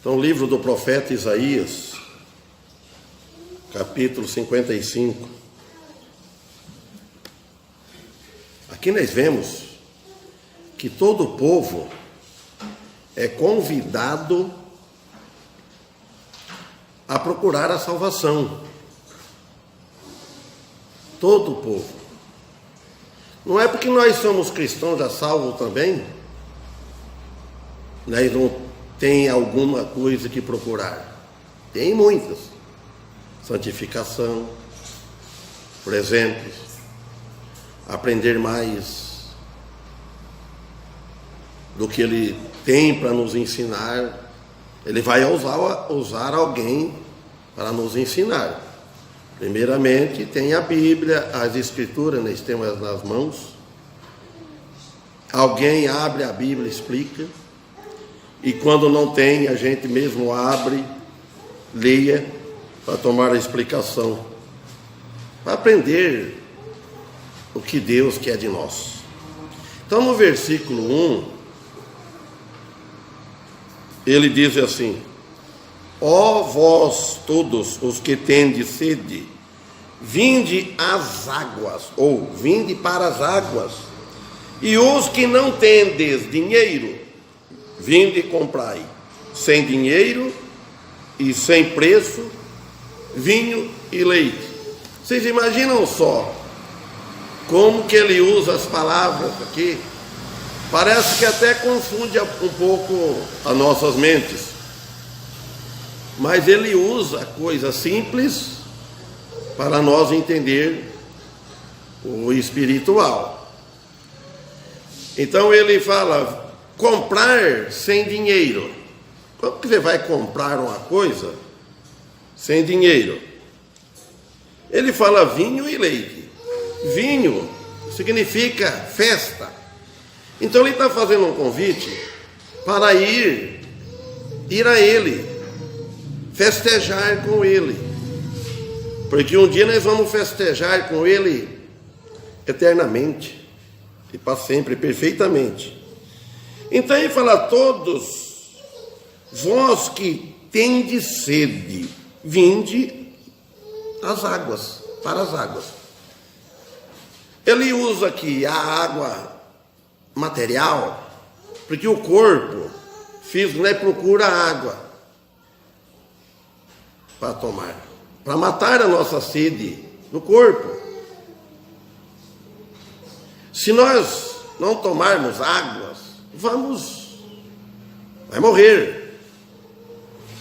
Então, o livro do profeta Isaías, capítulo 55. Aqui nós vemos que todo o povo é convidado a procurar a salvação. Todo o povo. Não é porque nós somos cristãos já salvos também, nós não tem alguma coisa que procurar. Tem muitas. Santificação, por exemplo, aprender mais do que ele tem para nos ensinar. Ele vai usar alguém para nos ensinar. Primeiramente, tem a Bíblia, as Escrituras, nós temos nas mãos. Alguém abre a Bíblia e explica. E quando não tem, a gente mesmo abre, leia, para tomar a explicação. Para aprender o que Deus quer de nós. Então, no versículo 1, ele diz assim: ó vós todos os que tendes sede, vinde às águas, ou vinde para as águas, e os que não tendes dinheiro, vinde e comprai, sem dinheiro e sem preço, vinho e leite. Vocês imaginam só como que ele usa as palavras aqui? Parece que até confunde um pouco as nossas mentes. Mas ele usa coisas simples para nós entender o espiritual. Então ele fala: comprar sem dinheiro. Como que você vai comprar uma coisa sem dinheiro? Ele fala vinho e leite. Vinho significa festa. Então ele está fazendo um convite para ir a ele, festejar com ele, porque um dia nós vamos festejar com ele eternamente e para sempre, perfeitamente. Então ele fala: todos vós que tendes sede, vinde às águas, para as águas. Ele usa aqui a água material, porque o corpo físico, né, procura água para tomar, para matar a nossa sede no corpo. Se nós não tomarmos águas, vai morrer.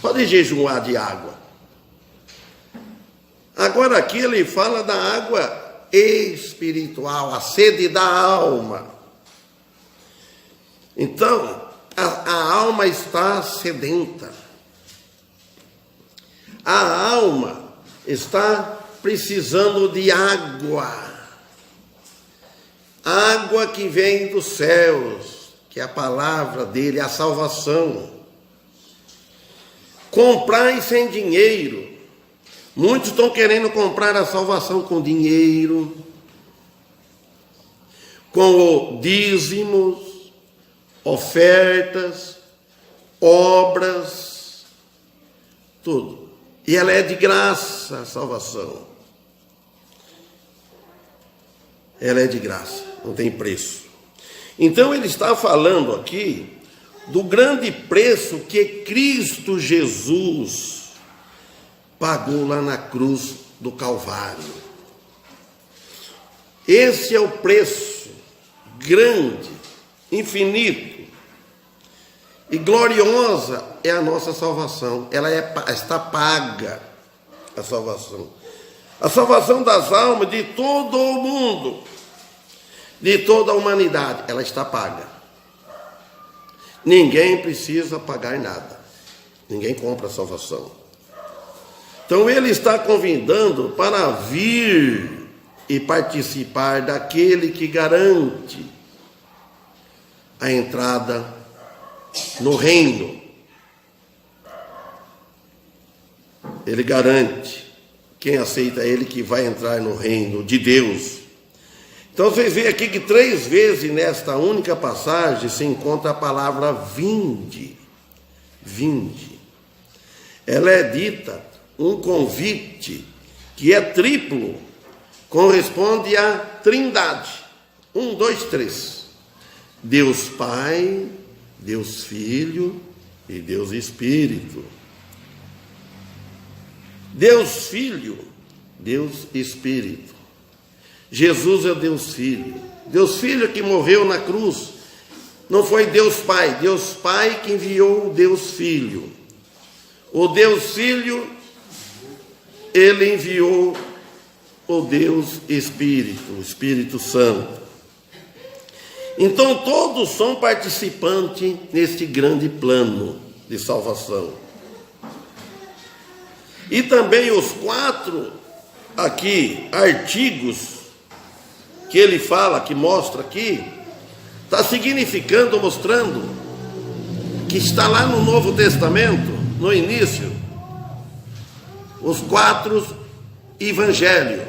Pode jejuar de água. Agora aqui ele fala da água espiritual, a sede da alma. Então, a alma está sedenta. A alma está precisando de água. Água que vem dos céus, que é a palavra dele, a salvação. Comprar sem dinheiro. Muitos estão querendo comprar a salvação com dinheiro, com dízimos, ofertas, obras, tudo. E ela é de graça, a salvação. Ela é de graça, não tem preço. Então ele está falando aqui do grande preço que Cristo Jesus pagou lá na cruz do Calvário. Esse é o preço grande, infinito e gloriosa é a nossa salvação. Ela está paga, a salvação. A salvação das almas de todo o mundo, de toda a humanidade, ela está paga. Ninguém precisa pagar nada. Ninguém compra a salvação. Então ele está convidando para vir e participar daquele que garante a entrada no reino. Ele garante, quem aceita ele, que vai entrar no reino de Deus. Então vocês veem aqui que 3 vezes nesta única passagem se encontra a palavra vinde. Vinde. ela é dita um convite que é triplo, corresponde à Trindade. 1, 2, 3. Deus Pai, Deus Filho e Deus Espírito. Deus Filho, Deus Espírito. Jesus é Deus Filho. Deus Filho que morreu na cruz. Não foi Deus Pai. Deus Pai que enviou o Deus Filho. O Deus Filho, ele enviou o Deus Espírito, o Espírito Santo. Então todos são participantes neste grande plano de salvação. E também os 4 aqui artigos que ele fala, que mostra aqui, está significando, mostrando que está lá no Novo Testamento, no início, os 4 evangelhos: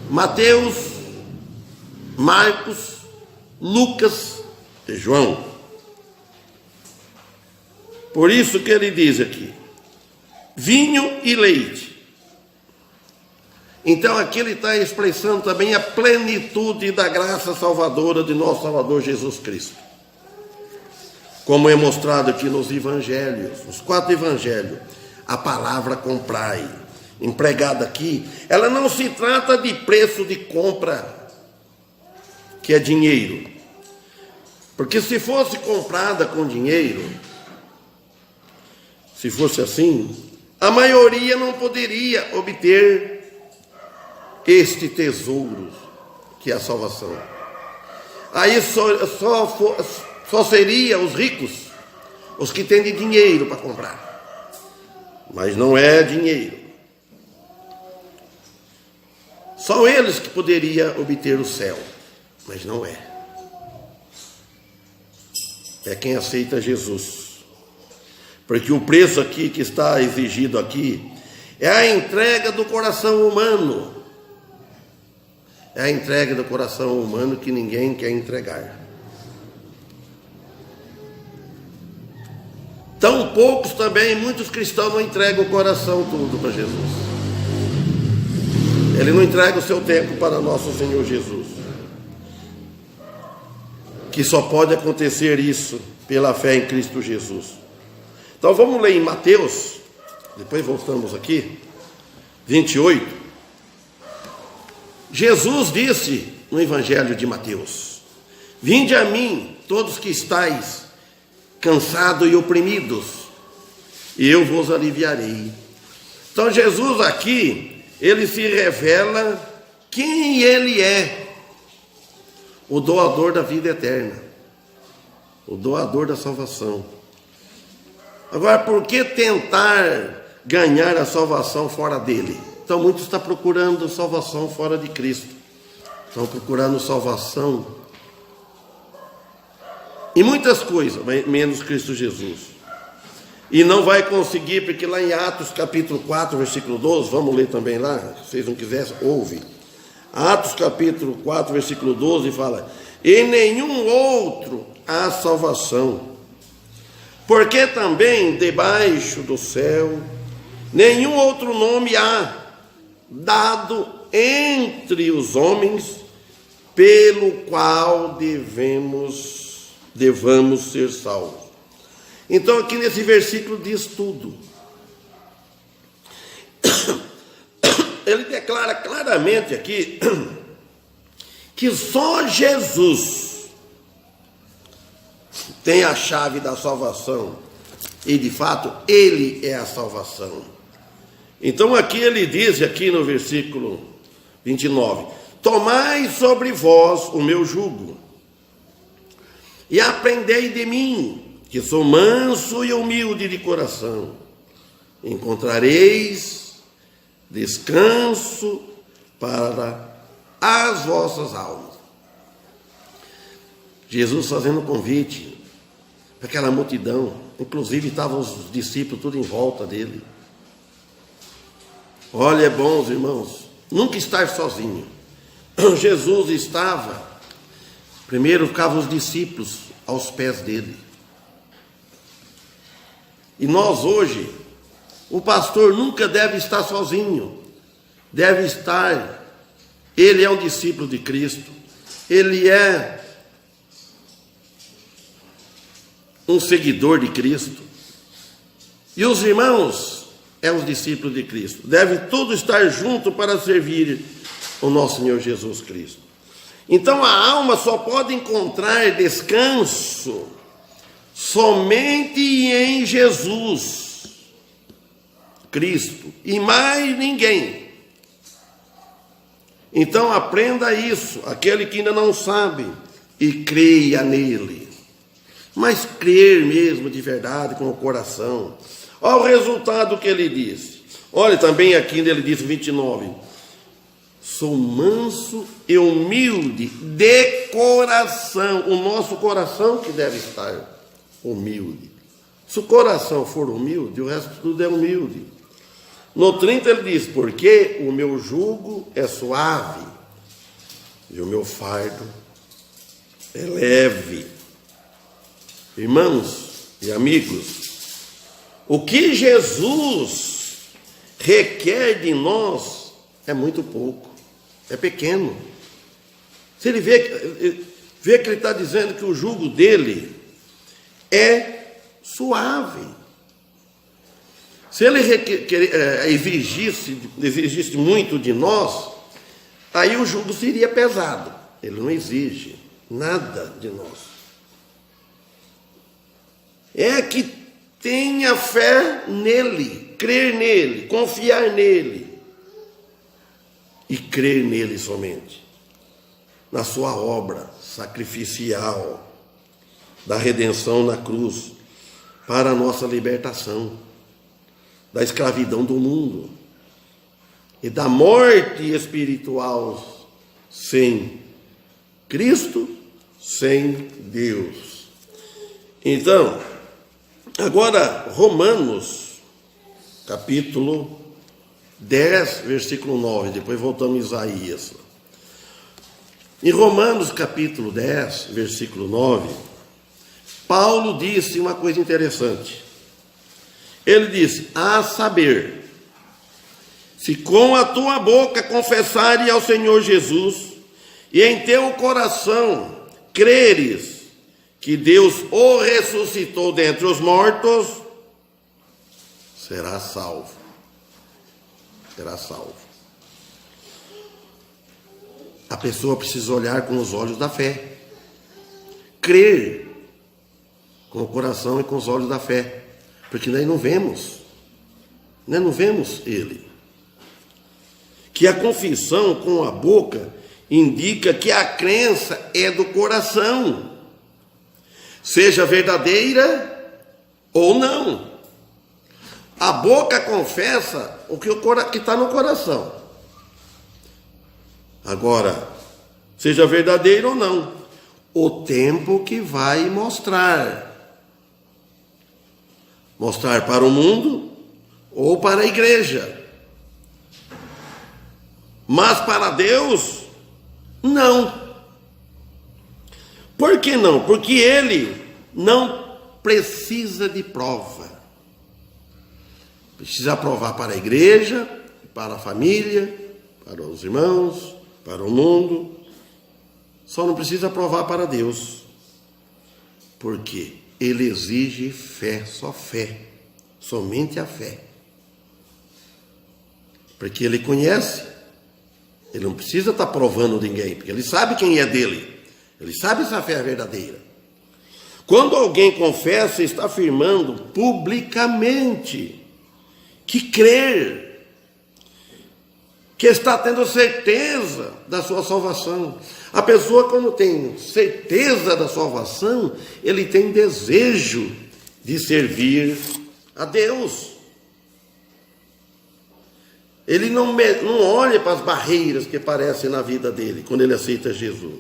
Mateus, Marcos, Lucas e João. Por isso que ele diz aqui: vinho e leite. Então aqui ele está expressando também a plenitude da graça salvadora de nosso Salvador Jesus Cristo, como é mostrado aqui nos evangelhos, os 4 evangelhos. A palavra comprai, empregada aqui, ela não se trata de preço de compra, que é dinheiro, porque se fosse comprada com dinheiro, se fosse assim, a maioria não poderia obter este tesouro, que é a salvação. Aí só seria os ricos, os que têm de dinheiro para comprar, mas não é dinheiro. Só eles que poderiam obter o céu, mas não é. É quem aceita Jesus. Porque o preço aqui que está exigido aqui é a entrega do coração humano. É a entrega do coração humano que ninguém quer entregar. Tão poucos também, muitos cristãos não entregam o coração todo para Jesus. Ele não entrega o seu tempo para nosso Senhor Jesus. Que só pode acontecer isso pela fé em Cristo Jesus. Então vamos ler em Mateus, depois voltamos aqui, 28. Jesus disse no Evangelho de Mateus: vinde a mim, todos que estáis cansados e oprimidos, e eu vos aliviarei. Então Jesus aqui, ele se revela quem ele é: o doador da vida eterna, o doador da salvação. Agora, por que tentar ganhar a salvação fora dele? Então, muitos estão procurando salvação fora de Cristo. Estão procurando salvação em muitas coisas, menos Cristo Jesus. E não vai conseguir, porque lá em Atos capítulo 4, versículo 12, vamos ler também lá, se vocês não quiserem, ouve. Atos capítulo 4, versículo 12 fala: em nenhum outro há salvação, porque também debaixo do céu nenhum outro nome há dado entre os homens pelo qual devamos ser salvos. Então aqui nesse versículo diz tudo. Ele declara claramente aqui que só Jesus tem a chave da salvação, e de fato ele é a salvação. Então aqui ele diz, aqui no versículo 29, tomai sobre vós o meu jugo e aprendei de mim, que sou manso e humilde de coração, encontrareis descanso para as vossas almas. Jesus fazendo convite para aquela multidão, inclusive estavam os discípulos tudo em volta dele. Olha, bons irmãos, nunca estar sozinho. Jesus estava, primeiro ficavam os discípulos aos pés dele. E nós hoje, o pastor nunca deve estar sozinho. Deve estar, ele é um discípulo de Cristo, ele é um seguidor de Cristo. E os irmãos é os discípulos de Cristo. Deve tudo estar junto para servir o nosso Senhor Jesus Cristo. Então a alma só pode encontrar descanso somente em Jesus Cristo e mais ninguém. Então aprenda isso, aquele que ainda não sabe, e creia nele. Mas crer mesmo de verdade com o coração. Olha o resultado que ele disse. Olha também aqui ele diz 29. Sou manso e humilde de coração. O nosso coração que deve estar humilde. Se o coração for humilde, o resto tudo é humilde. No 30 ele diz, porque o meu jugo é suave e o meu fardo é leve. Irmãos e amigos, o que Jesus requer de nós é muito pouco, é pequeno. Se ele vê que ele está dizendo que o jugo dele é suave. Se ele exigisse muito de nós, aí o jugo seria pesado. Ele não exige nada de nós. É que tenha fé nele, crer nele, confiar nele. E crer nele somente. Na sua obra sacrificial da redenção na cruz, para a nossa libertação da escravidão do mundo e da morte espiritual sem Cristo, sem Deus. Então, agora Romanos, capítulo 10, versículo 9, depois voltamos a Isaías. Em Romanos, capítulo 10, versículo 9, Paulo disse uma coisa interessante. Ele disse, a saber, se com a tua boca confessares ao Senhor Jesus, e em teu coração creres que Deus o ressuscitou dentre os mortos, serás salvo. Serás salvo. A pessoa precisa olhar com os olhos da fé. Crer com o coração e com os olhos da fé. Porque nós não vemos ele. Que a confissão com a boca indica que a crença é do coração, seja verdadeira ou não. A boca confessa o que está no coração. Agora, seja verdadeiro ou não, o tempo que vai mostrar para o mundo ou para a igreja. Mas para Deus, não. Por que não? Porque ele não precisa de prova. Precisa provar para a igreja, para a família, para os irmãos, para o mundo. Só não precisa provar para Deus. Por quê? Ele exige fé, só fé, somente a fé. Porque ele conhece, ele não precisa estar provando ninguém, porque ele sabe quem é dele, ele sabe se a fé é verdadeira. Quando alguém confessa, está afirmando publicamente que crer, que está tendo certeza da sua salvação. A pessoa, quando tem certeza da salvação, ele tem desejo de servir a Deus. Ele não olha para as barreiras que aparecem na vida dele, quando ele aceita Jesus.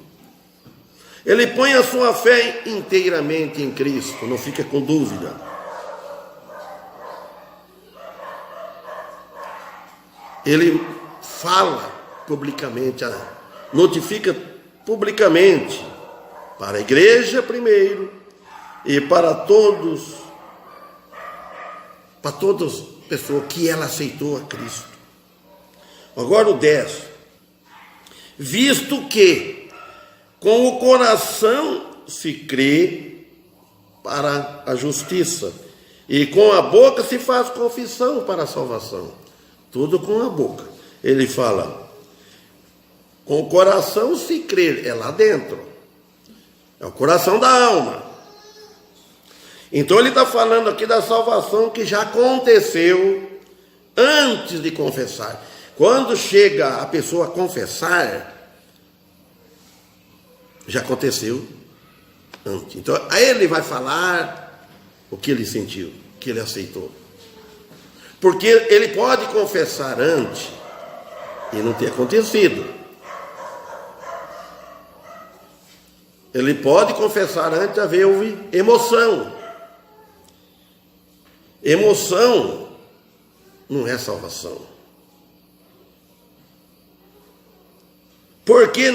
Ele põe a sua fé inteiramente em Cristo, não fica com dúvida. Ele fala publicamente, notifica publicamente, para a igreja primeiro, e para todos pessoa que ela aceitou a Cristo. Agora o 10. Visto que com o coração se crê para a justiça, e com a boca se faz confissão para a salvação. Tudo com a boca. Ele fala, com o coração se crê, é lá dentro. É o coração da alma. Então ele está falando aqui da salvação que já aconteceu antes de confessar. Quando chega a pessoa a confessar, já aconteceu antes. Então aí ele vai falar o que ele sentiu, o que ele aceitou. Porque ele pode confessar antes e não ter acontecido. Ele pode confessar antes, houve emoção. Emoção não é salvação. Porque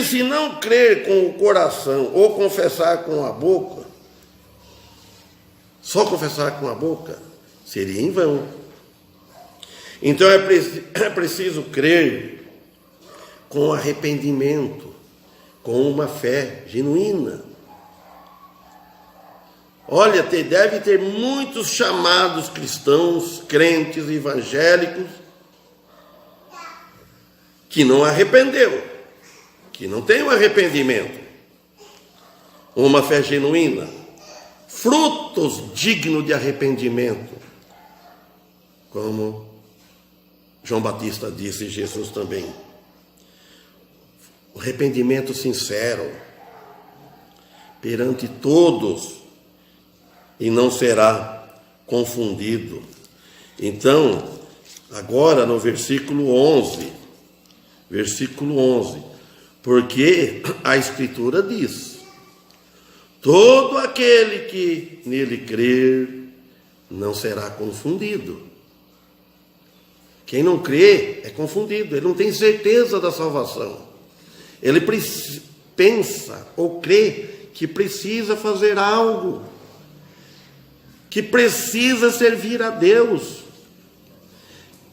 se não crer com o coração ou confessar com a boca, só confessar com a boca seria em vão. Então é preciso crer com arrependimento, com uma fé genuína. Olha, deve ter muitos chamados cristãos, crentes, evangélicos, que não arrependeu, que não tem um arrependimento, uma fé genuína, frutos dignos de arrependimento, como João Batista disse, e Jesus também. O arrependimento sincero perante todos e não será confundido. Então, agora no versículo 11, porque a Escritura diz, todo aquele que nele crer não será confundido. Quem não crê é confundido, ele não tem certeza da salvação. Ele pensa ou crê que precisa fazer algo, que precisa servir a Deus.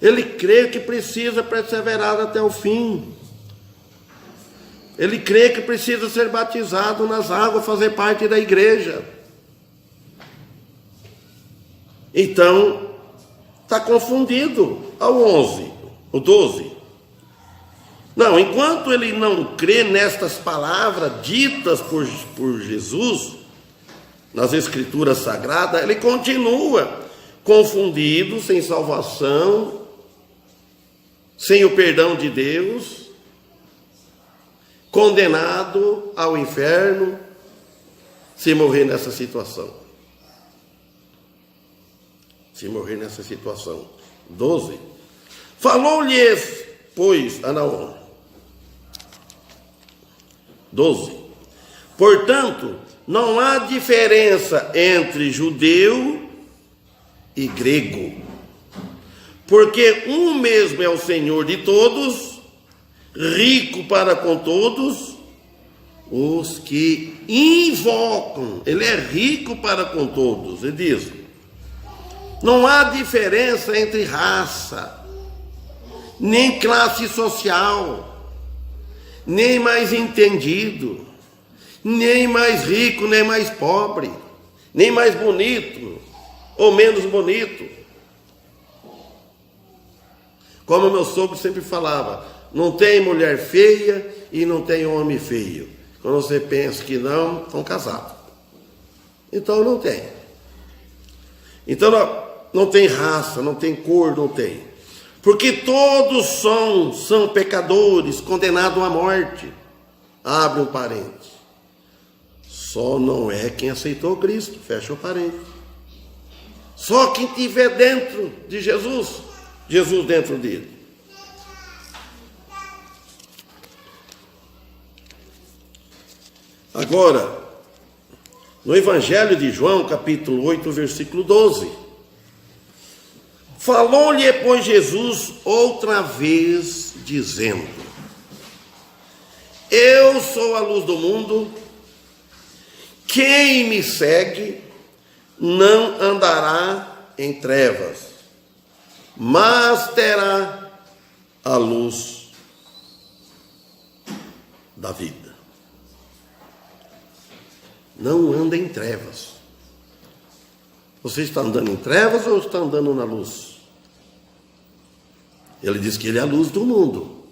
Ele crê que precisa perseverar até o fim. Ele crê que precisa ser batizado nas águas, fazer parte da igreja. Então, está confundido ao 11, o 12. Não, enquanto ele não crê nestas palavras ditas por Jesus, nas Escrituras Sagradas, ele continua confundido, sem salvação, sem o perdão de Deus, condenado ao inferno, se morrer nessa situação. Se morrer nessa situação. 12. Falou-lhes, pois, a Naom. 12. Portanto, não há diferença entre judeu e grego, porque um mesmo é o Senhor de todos, rico para com todos os que invocam. Ele é rico para com todos. Ele diz, não há diferença entre raça, nem classe social, nem mais entendido, nem mais rico, nem mais pobre, nem mais bonito ou menos bonito. Como meu sogro sempre falava, não tem mulher feia e não tem homem feio. Quando você pensa que não, estão casados. Então não tem. Então não tem raça, não tem cor, não tem. Porque todos são pecadores, condenados à morte. Abre um parênteses. Só não é quem aceitou Cristo, fecha o parênteses. Só quem estiver dentro de Jesus, Jesus dentro dele. Agora, no Evangelho de João, capítulo 8, versículo 12. Falou-lhe, pois, Jesus outra vez, dizendo, eu sou a luz do mundo, quem me segue não andará em trevas, mas terá a luz da vida. Não anda em trevas. Você está andando em trevas ou está andando na luz? Ele diz que ele é a luz do mundo.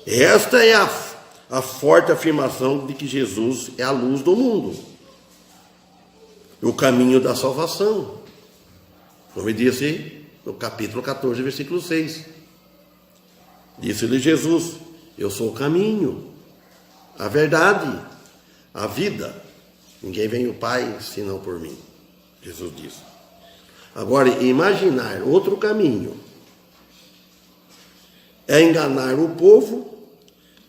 Esta é a forte afirmação de que Jesus é a luz do mundo, o caminho da salvação, como disse no capítulo 14, versículo 6. Disse-lhe Jesus: eu sou o caminho, a verdade, a vida. Ninguém vem ao Pai senão por mim. Jesus disse. Agora, imaginar outro caminho é enganar o povo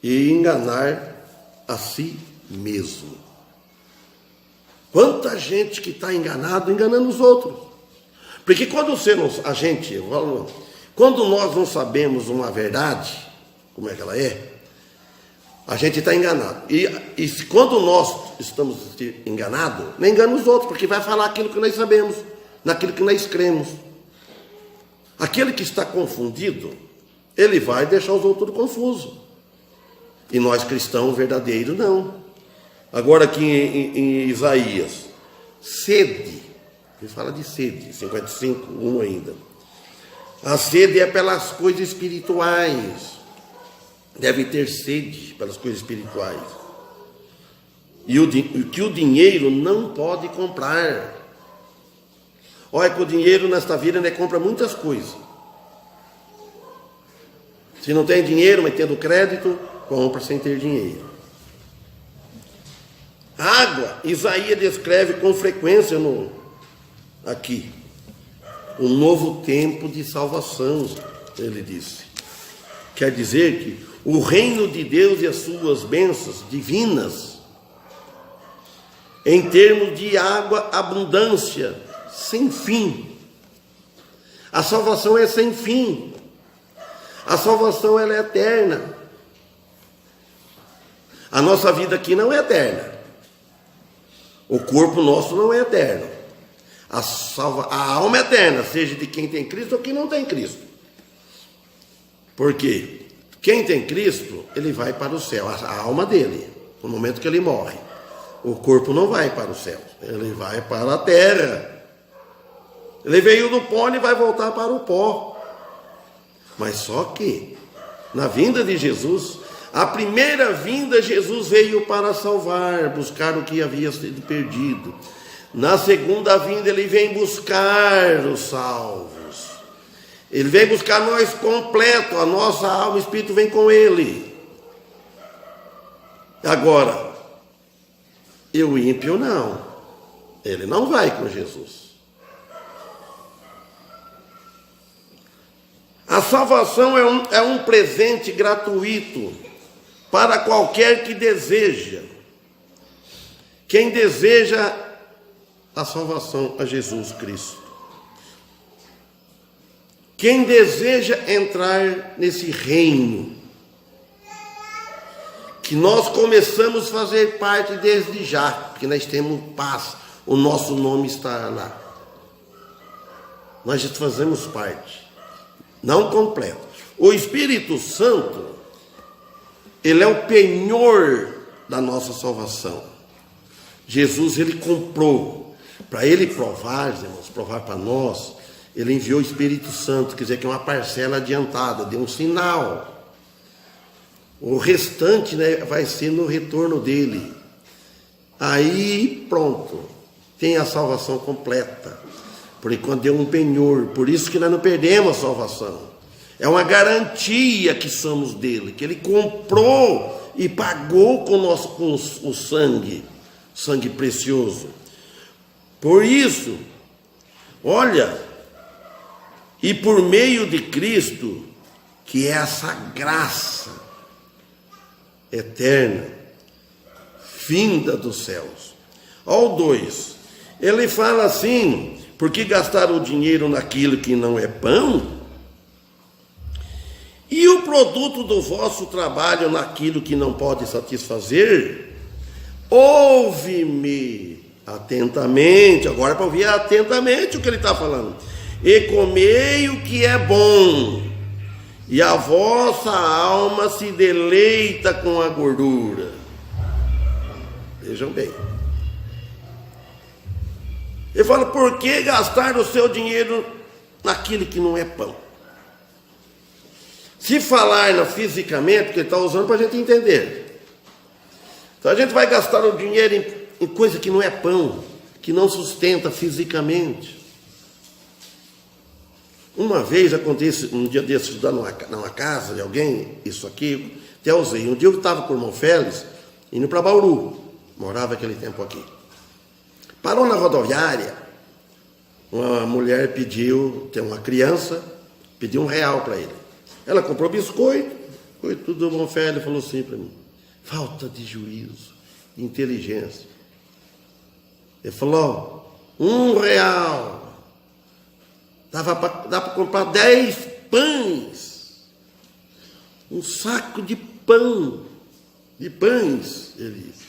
e enganar a si mesmo. Quanta gente que está enganando os outros. Porque quando quando nós não sabemos uma verdade, como é que ela é, a gente está enganado. E quando nós estamos enganados, não engana os outros, porque vai falar aquilo que nós sabemos, naquilo que nós cremos. Aquele que está confundido, ele vai deixar os outros confusos. E nós cristãos verdadeiros não. Agora aqui em Isaías, sede, ele fala de sede, 55, 1 ainda. A sede é pelas coisas espirituais. Deve ter sede pelas coisas espirituais. E o que o dinheiro não pode comprar. Olha que o dinheiro nesta vida, né, compra muitas coisas. Se não tem dinheiro, mas tendo crédito, compra sem ter dinheiro. Água, Isaías descreve com frequência aqui. Um novo tempo de salvação, ele disse. Quer dizer que o reino de Deus e as suas bênçãos divinas, em termos de água, abundância, sem fim. A salvação é sem fim. A salvação, ela é eterna. A nossa vida aqui não é eterna. O corpo nosso não é eterno. A alma é eterna, seja de quem tem Cristo ou quem não tem Cristo. Por quê? Quem tem Cristo, ele vai para o céu, a alma dele, no momento que ele morre. O corpo não vai para o céu, ele vai para a terra. Ele veio do pó e vai voltar para o pó. Mas só que, na vinda de Jesus, a primeira vinda, Jesus veio para salvar, buscar o que havia sido perdido. Na segunda vinda, ele vem buscar os salvos. Ele vem buscar nós completo, a nossa alma e espírito vem com ele. Agora, o ímpio não. Ele não vai com Jesus. A salvação é um presente gratuito para qualquer que deseja. Quem deseja a salvação a Jesus Cristo. Quem deseja entrar nesse reino, que nós começamos a fazer parte desde já, porque nós temos paz, o nosso nome está lá. Nós já fazemos parte, não completo. O Espírito Santo, ele é o penhor da nossa salvação. Jesus, ele comprou, para ele provar, irmãos, provar para nós, ele enviou o Espírito Santo, quer dizer que é uma parcela adiantada, deu um sinal. O restante, né, vai ser no retorno dele. Aí pronto, tem a salvação completa. Por enquanto deu um penhor, por isso que nós não perdemos a salvação. É uma garantia que somos dele, que ele comprou e pagou com o sangue precioso. Por isso, olha, e por meio de Cristo, que é essa graça eterna, vinda dos céus. Ao 2, ele fala assim: por que gastar o dinheiro naquilo que não é pão? E o produto do vosso trabalho naquilo que não pode satisfazer? ouve-me atentamente, agora é para ouvir atentamente o que ele está falando, e comei o que é bom, e a vossa alma se deleita com a gordura. Vejam bem. Ele fala, por que gastar o seu dinheiro naquilo que não é pão? Se falar fisicamente, que ele está usando para a gente entender. Então a gente vai gastar o dinheiro em coisa que não é pão, que não sustenta fisicamente. Uma vez acontece, um dia desse, estudando numa casa de alguém, isso aqui, até usei. Um dia eu estava com o irmão Félix, indo para Bauru, morava aquele tempo aqui. Parou na rodoviária, uma mulher pediu, tem uma criança, pediu R$1 para ele. Ela comprou biscoito, foi tudo bom, Félix falou assim para mim, falta de juízo, de inteligência. Ele falou, R$1, dá para comprar 10 pães, um saco de pão, de pães, ele disse.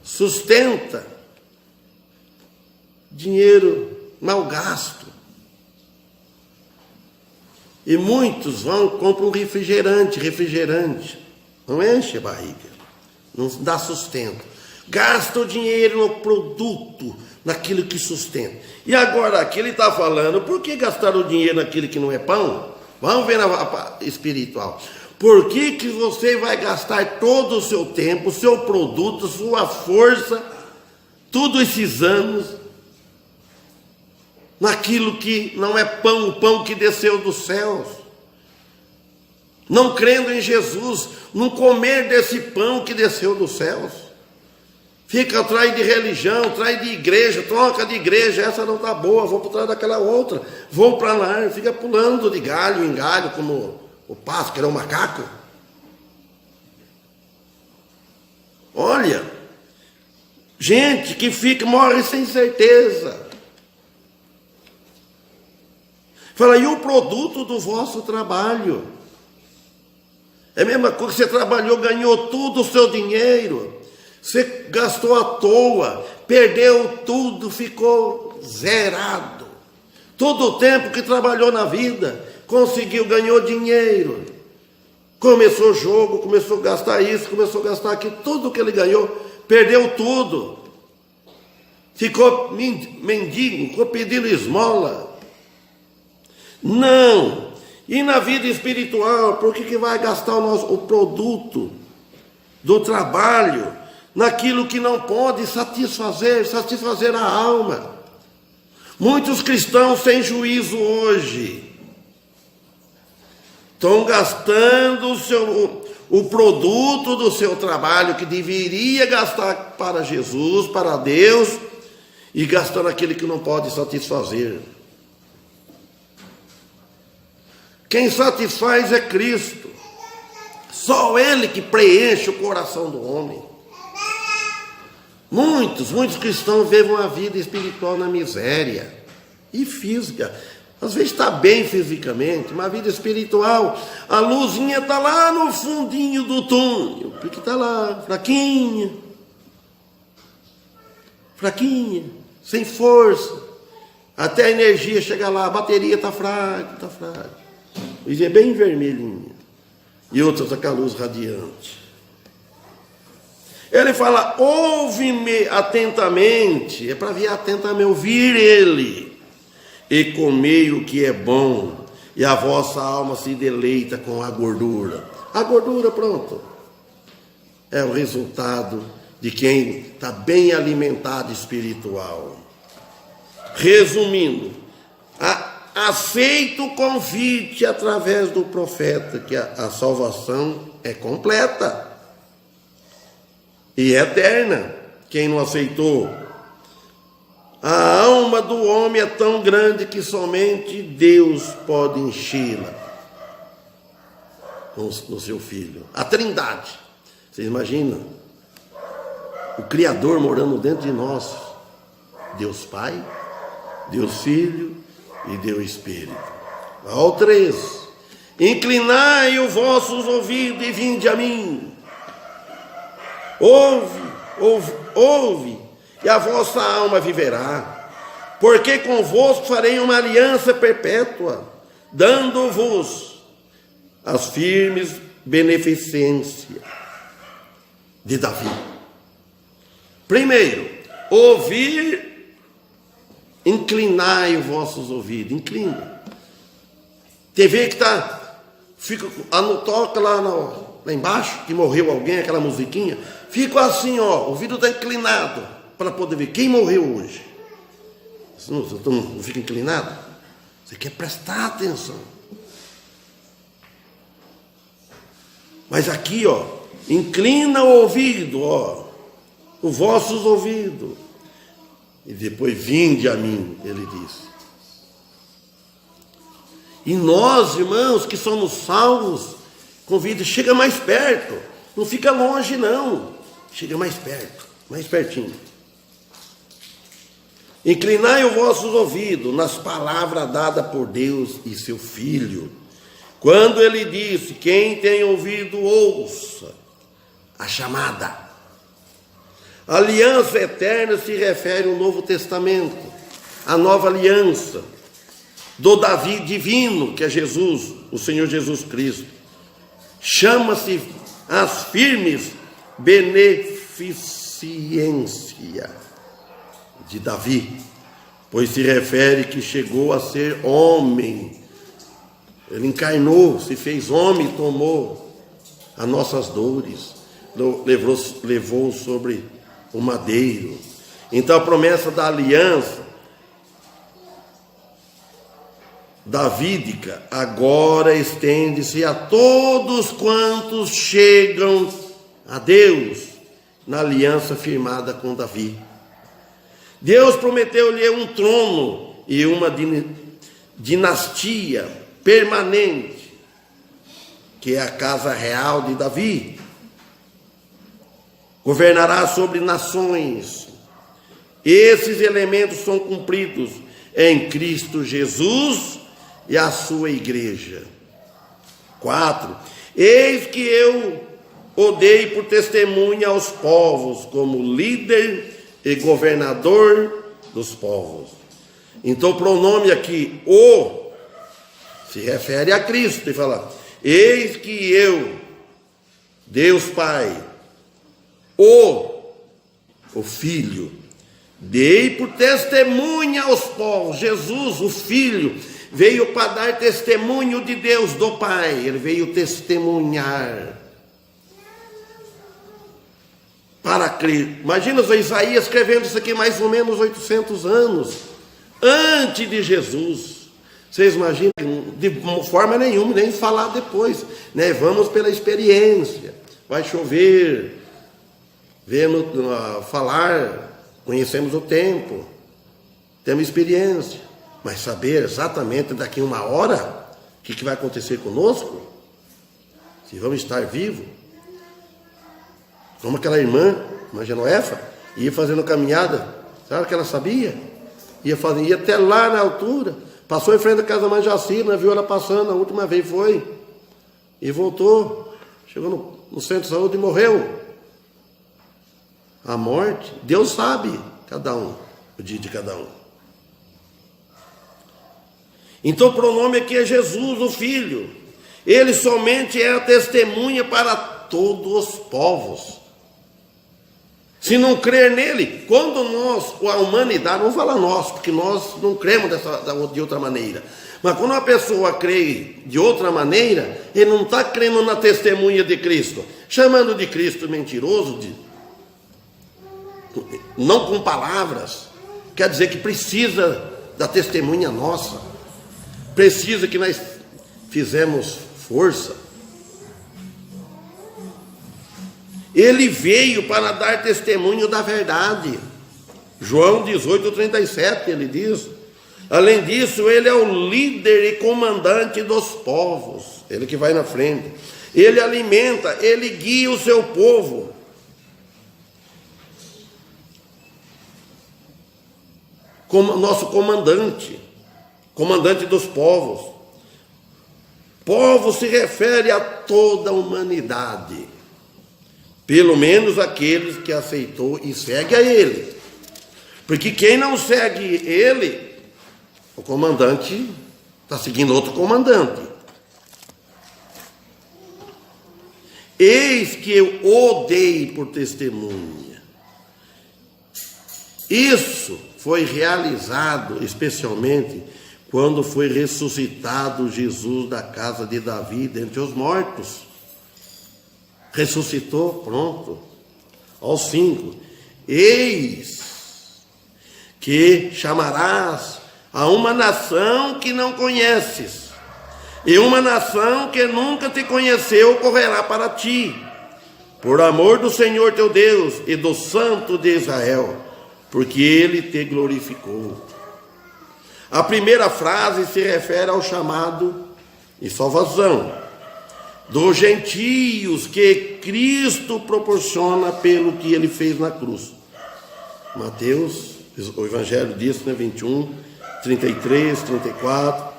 Sustenta, dinheiro mal gasto. E muitos compram refrigerante, não enche a barriga, não dá sustento. Gasta o dinheiro no produto, naquilo que sustenta. E agora aqui ele está falando, por que gastar o dinheiro naquilo que não é pão? Vamos ver na espiritual. Por que você vai gastar todo o seu tempo, o seu produto, sua força, todos esses anos, naquilo que não é pão, o pão que desceu dos céus? Não crendo em Jesus, não comer desse pão que desceu dos céus. Fica atrás de religião, atrás de igreja, troca de igreja, essa não está boa, vou por trás daquela outra, vou para lá, fica pulando de galho em galho, como o pássaro, que era um macaco. Olha, gente que morre sem certeza. Fala, e o produto do vosso trabalho? É a mesma coisa que você trabalhou, ganhou tudo o seu dinheiro, você gastou à toa, perdeu tudo, ficou zerado. Todo o tempo que trabalhou na vida, conseguiu, ganhou dinheiro. Começou o jogo, começou a gastar isso, começou a gastar aquilo, tudo que ele ganhou, perdeu tudo. Ficou mendigo, ficou pedindo esmola. Não. E na vida espiritual, por que vai gastar o produto do trabalho naquilo que não pode satisfazer a alma? Muitos cristãos sem juízo hoje estão gastando o produto do seu trabalho que deveria gastar para Jesus, para Deus, e gastando aquele que não pode satisfazer. Quem satisfaz é Cristo. Só Ele que preenche o coração do homem. Muitos cristãos vivem uma vida espiritual na miséria e física. Às vezes está bem fisicamente, uma vida espiritual, a luzinha está lá no fundinho do túnel, porque está lá, fraquinha, sem força, até a energia chegar lá, a bateria está frágil. E é bem vermelhinha, e outras com a luz radiante. Ele fala, ouve-me atentamente, é para vir atentamente, ouvir Ele, e comei o que é bom, e a vossa alma se deleita com a gordura. A gordura, pronto, é o resultado de quem está bem alimentado espiritual. Resumindo, aceita o convite através do profeta, que a salvação é completa e eterna. Quem não aceitou? A alma do homem é tão grande que somente Deus pode enchê-la no seu Filho. A Trindade. Vocês imaginam? O Criador morando dentro de nós. Deus Pai, Deus Filho e Deus Espírito. Ao 3. Inclinai os vossos ouvidos e vinde a mim. ouve, e a vossa alma viverá. Porque convosco farei uma aliança perpétua, dando-vos as firmes beneficências de Davi. Primeiro, ouvir, inclinai os vossos ouvidos, inclina. TV que toca lá embaixo, que morreu alguém, aquela musiquinha, fica assim, ó, o ouvido está inclinado, para poder ver quem morreu hoje. Não fica inclinado? Você quer prestar atenção. Mas aqui, ó, inclina o ouvido, ó, os vossos ouvidos. E depois vinde a mim, ele disse. E nós, irmãos, que somos salvos, convida, chega mais perto. Não fica longe, não. Chega mais perto, mais pertinho. Inclinai os vossos ouvidos nas palavras dadas por Deus e seu Filho. Quando ele disse, quem tem ouvido, ouça a chamada. A aliança eterna se refere ao Novo Testamento, a nova aliança do Davi divino, que é Jesus, o Senhor Jesus Cristo. Chama-se as firmes beneficência de Davi, pois se refere que chegou a ser homem. Ele encarnou, se fez homem, tomou as nossas dores, levou sobre o madeiro. Então a promessa da aliança davídica agora estende-se a todos quantos chegam a Deus na aliança firmada com Davi. Deus prometeu-lhe um trono e uma dinastia permanente, que é a casa real de Davi. Governará sobre nações. Esses elementos são cumpridos em Cristo Jesus e a sua igreja. 4. Eis que eu o dei por testemunha aos povos, como líder e governador dos povos. Então o pronome aqui, o, se refere a Cristo, e fala, eis que eu, Deus Pai, o Filho, dei por testemunha aos povos. Jesus, o Filho, veio para dar testemunho de Deus, do Pai. Ele veio testemunhar para crer. Imagina o Isaías escrevendo isso aqui mais ou menos 800 anos antes de Jesus. Vocês imaginam? De forma nenhuma, nem falar depois, né? Vamos pela experiência. Vai chover, vemos falar, conhecemos o tempo, temos experiência, mas saber exatamente daqui a uma hora o que vai acontecer conosco, se vamos estar vivos. Como aquela irmã Genoefa, ia fazendo caminhada, sabe o que ela sabia? Ia até lá na altura, passou em frente da casa da mãe Jacira, viu ela passando, a última vez foi, e voltou, chegou no centro de saúde e morreu. A morte, Deus sabe, cada um, o dia de cada um. Então o pronome aqui é Jesus, o Filho. Ele somente é a testemunha para todos os povos. Se não crer nele, quando nós, a humanidade, não vamos falar nós, porque nós não cremos de outra maneira. Mas quando uma pessoa crê de outra maneira, ele não está crendo na testemunha de Cristo, chamando de Cristo mentiroso, não com palavras, quer dizer que precisa da testemunha nossa, precisa que nós fizemos força. Ele veio para dar testemunho da verdade. João 18:37, ele diz. Além disso, ele é o líder e comandante dos povos. Ele que vai na frente. Ele alimenta, ele guia o seu povo. Como nosso comandante dos povos. Povo se refere a toda a humanidade. pelo menos aqueles que aceitou e segue a ele. Porque quem não segue ele, o comandante está seguindo outro comandante. Eis que eu o dei por testemunha. Isso foi realizado especialmente quando foi ressuscitado Jesus da casa de Davi dentre os mortos. Ressuscitou, pronto. Aos 5. Eis que chamarás a uma nação que não conheces, e uma nação que nunca te conheceu correrá para ti, por amor do Senhor teu Deus e do Santo de Israel, porque ele te glorificou. A primeira frase se refere ao chamado e salvação dos gentios que Cristo proporciona pelo que ele fez na cruz. Mateus, o Evangelho diz, 21, 33, 34,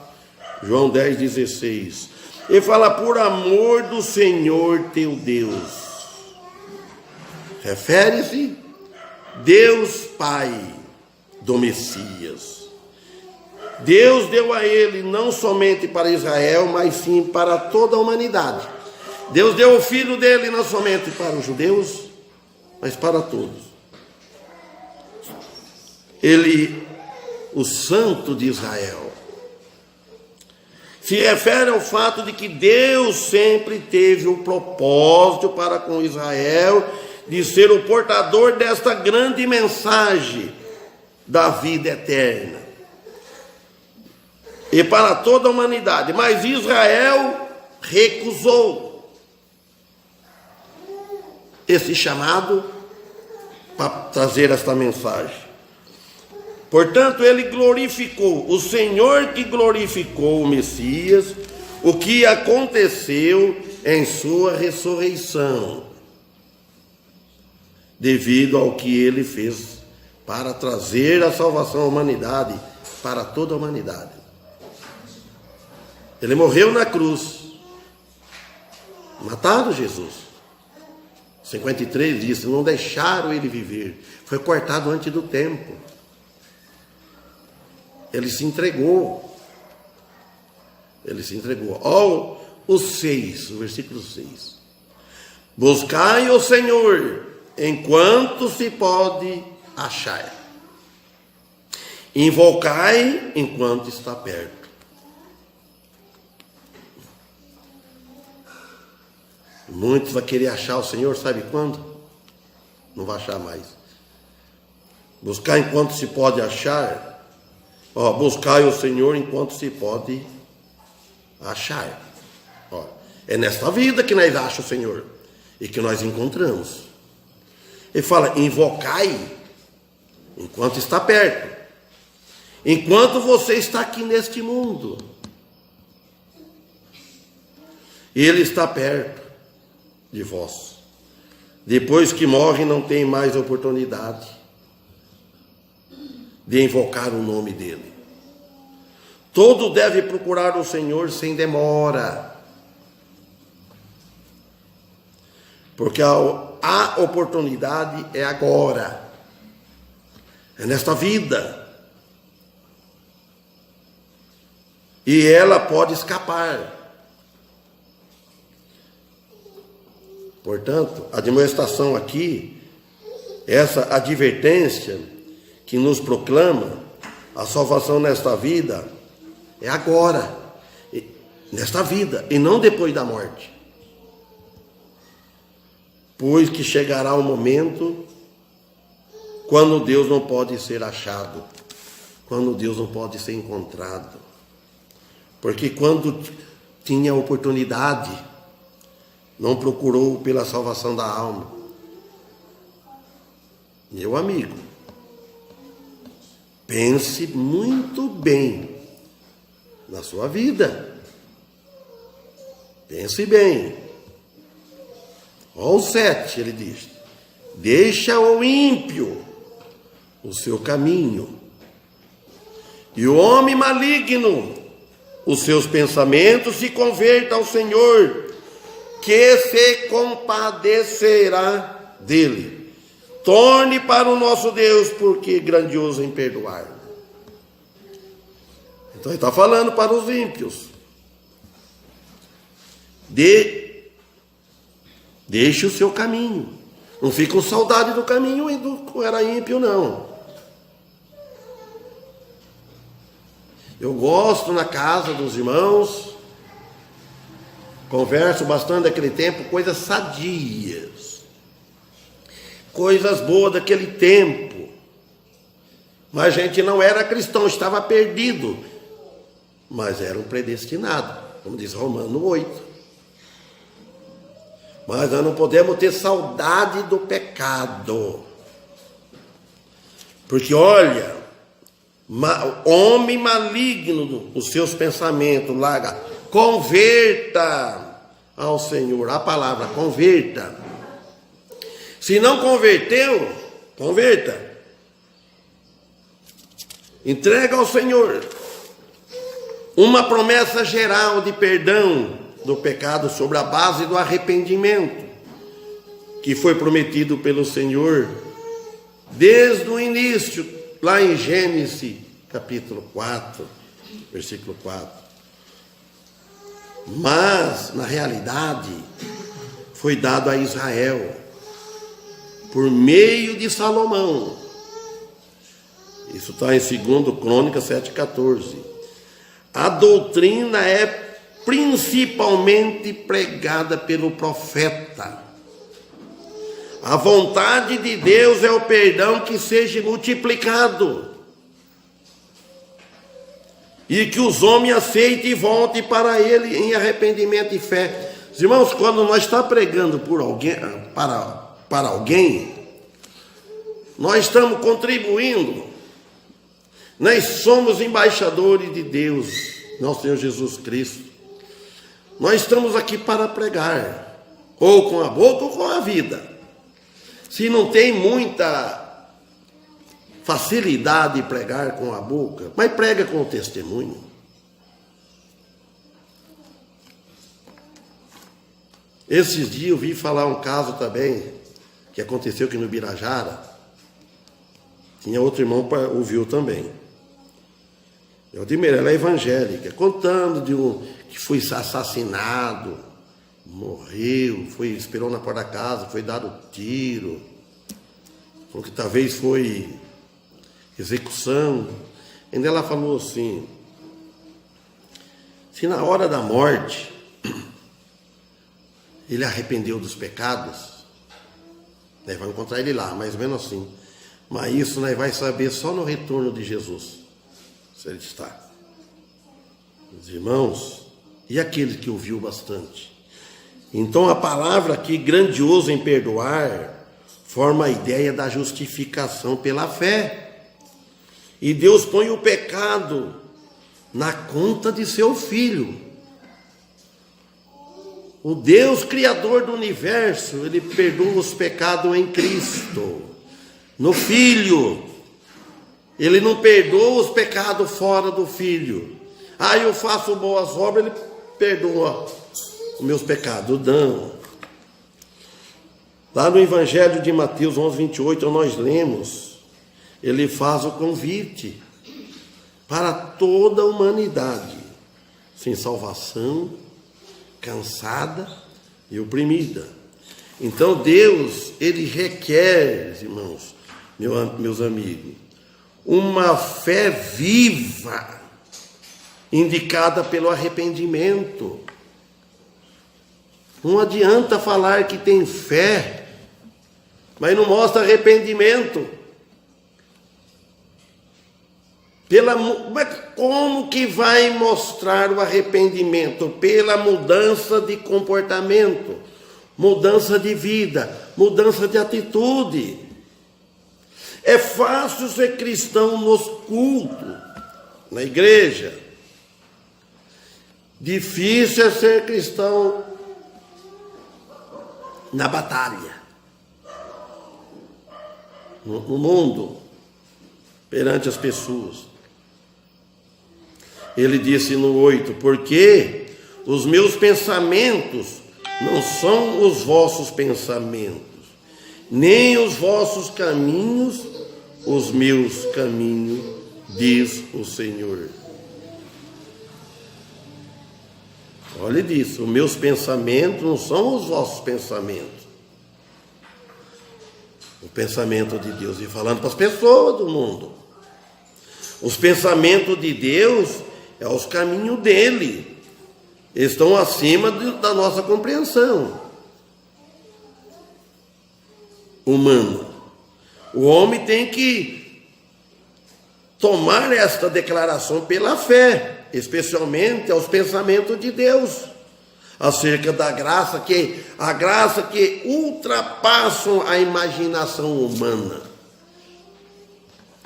João 10, 16. Ele fala, por amor do Senhor teu Deus. Refere-se Deus Pai do Messias. Deus deu a ele não somente para Israel, mas sim para toda a humanidade. Deus deu o Filho dele não somente para os judeus, mas para todos. Ele, o Santo de Israel, se refere ao fato de que Deus sempre teve um propósito para com Israel, de ser o portador desta grande mensagem da vida eterna. E para toda a humanidade. Mas Israel recusou esse chamado para trazer esta mensagem. Portanto, ele glorificou, o Senhor que glorificou o Messias, o que aconteceu em sua ressurreição, devido ao que ele fez para trazer a salvação à humanidade, para toda a humanidade. Ele morreu na cruz, mataram Jesus. 53 diz, não deixaram ele viver, foi cortado antes do tempo. Ele se entregou. Ele se entregou. Olha o 6, o versículo 6. Buscai o Senhor enquanto se pode achar. Invocai enquanto está perto. Muitos vão querer achar o Senhor, sabe quando? Não vai achar mais. Buscar enquanto se pode achar. Buscai o Senhor enquanto se pode achar. É nesta vida que nós achamos o Senhor e que nós encontramos. Ele fala, invocai enquanto está perto. Enquanto você está aqui neste mundo. Ele está perto de vós. Depois que morre, não tem mais oportunidade de invocar o nome dele. Todo deve procurar o Senhor sem demora, porque a oportunidade é agora, é nesta vida, e ela pode escapar. Portanto, a demonstração aqui, essa advertência que nos proclama a salvação nesta vida, é agora, nesta vida, e não depois da morte. Pois que chegará o momento quando Deus não pode ser achado, quando Deus não pode ser encontrado. Porque quando tinha oportunidade, não procurou pela salvação da alma. Meu amigo, pense muito bem na sua vida. Pense bem. Olha o 7, ele diz: deixa o ímpio o seu caminho, e o homem maligno os seus pensamentos, se converta ao Senhor, que se compadecerá dele. Torne para o nosso Deus, porque é grandioso em perdoar. Então ele está falando para os ímpios. Deixe o seu caminho. Não fique com saudade do caminho do era ímpio, não. Eu gosto na casa dos irmãos, converso bastante daquele tempo, coisas sadias, coisas boas daquele tempo. Mas a gente não era cristão, estava perdido, mas era um predestinado, como diz Romanos 8. Mas nós não podemos ter saudade do pecado, porque olha, homem maligno os seus pensamentos, larga, converta ao Senhor, a palavra converta. Se não converteu, converta, entrega ao Senhor uma promessa geral de perdão do pecado sobre a base do arrependimento, que foi prometido pelo Senhor desde o início, lá em Gênesis capítulo 4, versículo 4. Mas, na realidade, foi dado a Israel por meio de Salomão. Isso está em 2 Crônicas 7,14. A doutrina é principalmente pregada pelo profeta. A vontade de Deus é o perdão que seja multiplicado e que os homens aceitem e voltem para Ele em arrependimento e fé. Irmãos, quando nós estamos pregando por alguém, para alguém, nós estamos contribuindo. Nós somos embaixadores de Deus, nosso Senhor Jesus Cristo. Nós estamos aqui para pregar, ou com a boca ou com a vida. Se não tem muita facilidade de pregar com a boca, mas prega com o testemunho. Esses dias eu vi falar um caso também, que aconteceu aqui no Birajara. Tinha outro irmão que ouviu também. Eu admiro, ela é evangélica, contando de um que foi assassinado, morreu, esperou na porta da casa, foi dado tiro, ou que talvez foi execução. Ainda ela falou assim: se na hora da morte ele arrependeu dos pecados, nós vamos encontrar ele lá, mais ou menos assim. Mas isso nós vamos saber só no retorno de Jesus, se ele está. Os irmãos, e aquele que ouviu bastante? Então a palavra aqui, grandioso em perdoar, forma a ideia da justificação pela fé. E Deus põe o pecado na conta de seu Filho. O Deus Criador do universo, Ele perdoa os pecados em Cristo, no Filho. Ele não perdoa os pecados fora do Filho. Eu faço boas obras, Ele perdoa os meus pecados. Não. Lá no Evangelho de Mateus 11:28, nós lemos, Ele faz o convite para toda a humanidade, sem salvação, cansada e oprimida. Então Deus, Ele requer, irmãos, meus amigos, uma fé viva, indicada pelo arrependimento. Não adianta falar que tem fé, mas não mostra arrependimento. Como que vai mostrar o arrependimento? Pela mudança de comportamento, mudança de vida, mudança de atitude. É fácil ser cristão nos cultos, na igreja. Difícil é ser cristão na batalha, no mundo, perante as pessoas. Ele disse no 8, porque os meus pensamentos não são os vossos pensamentos, nem os vossos caminhos, os meus caminhos, diz o Senhor. Olha disso, os meus pensamentos não são os vossos pensamentos. O pensamento de Deus, e falando para as pessoas do mundo. Os pensamentos de Deus é os caminhos dele. Eles estão acima da nossa compreensão humana. O homem tem que tomar esta declaração pela fé, especialmente aos pensamentos de Deus, acerca da graça a graça que ultrapassam a imaginação humana.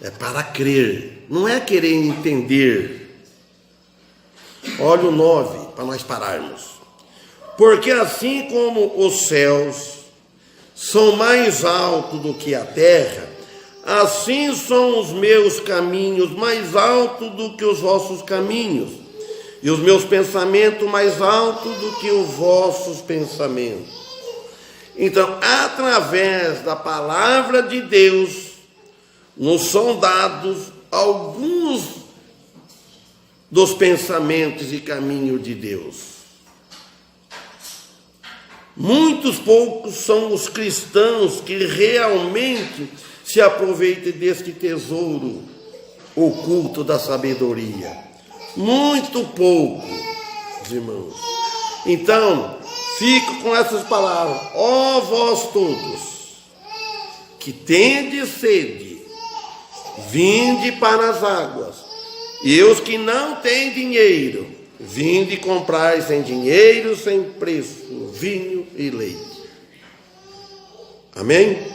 É para crer, não é querer entender. Olha o 9, para nós pararmos. Porque assim como os céus são mais altos do que a terra, assim são os meus caminhos mais altos do que os vossos caminhos, e os meus pensamentos mais altos do que os vossos pensamentos. Então, através da palavra de Deus, nos são dados alguns dos pensamentos e caminhos de Deus. Muitos poucos são os cristãos que realmente se aproveitem deste tesouro oculto da sabedoria. Muito pouco, irmãos. Então, fico com essas palavras. Ó vós todos, que tendes sede, vinde para as águas. E os que não têm dinheiro, vinde comprar sem dinheiro, sem preço, vinho e leite. Amém?